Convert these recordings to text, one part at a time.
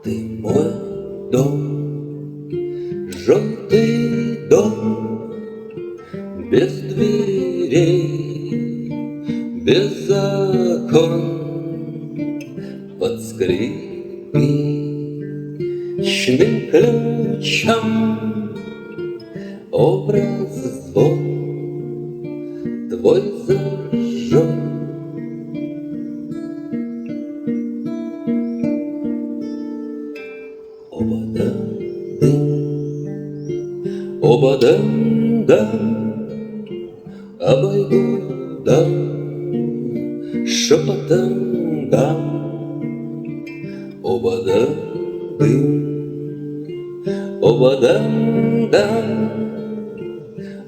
Ты мой дом, желтый дом, без дверей, без окон, под скрипичным ключом образ звон твой зажжен. Оба дам, обойду дам, шепотом дам. Оба дам,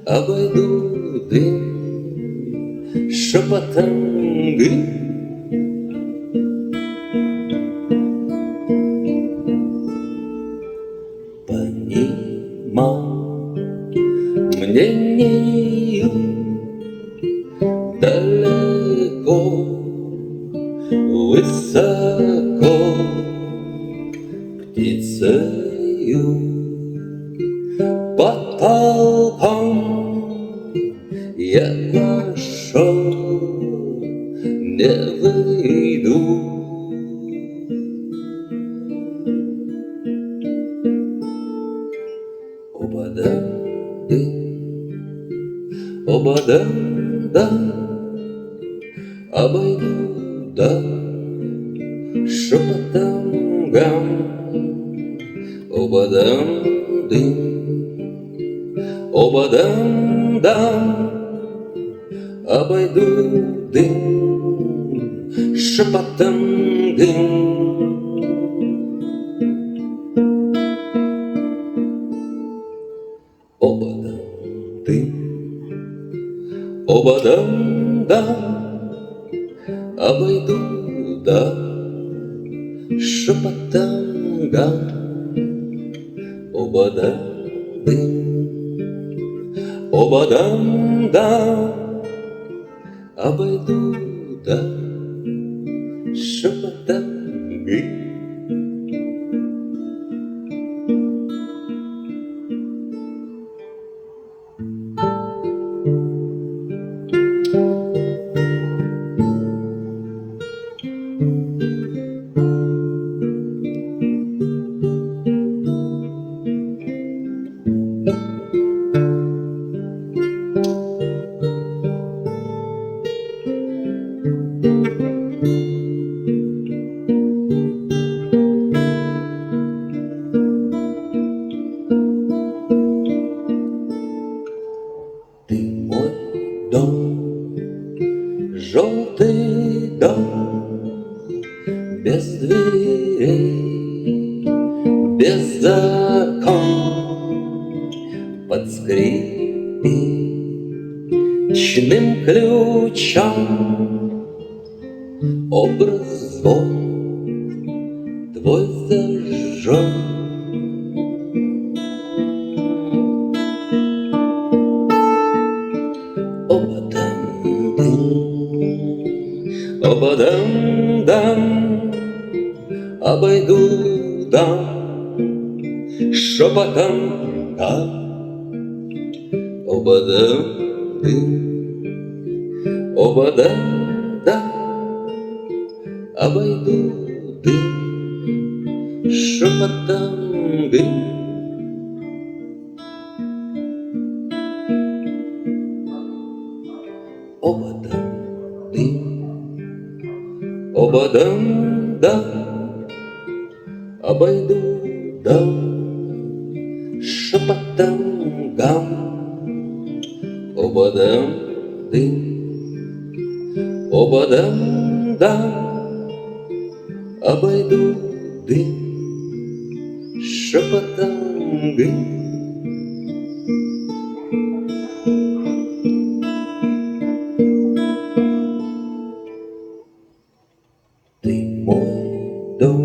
обойду дым, шепотом дым. Мнению далеко, высоко, птицею потолком я пошел, не выйду. Оба дам, обойду дам, шепотом гам. Оба дам, обойду дым, шепотом дым. Оба дам, обойду дам, шепотом гам. Оба дам, обойду дам, шепотом гам. Ты мой дом, желтый дом, без дверей, без окон, под скрипичным ключом образ звон твой зажжен. Оба дам, обойду дам, шепотом дам. Оба дам, обойду дым, шепотом дым. Оба дам, обойду дам, шепотом гам. Оба дам, обойду дым, шепотом гам. Ты мой дом,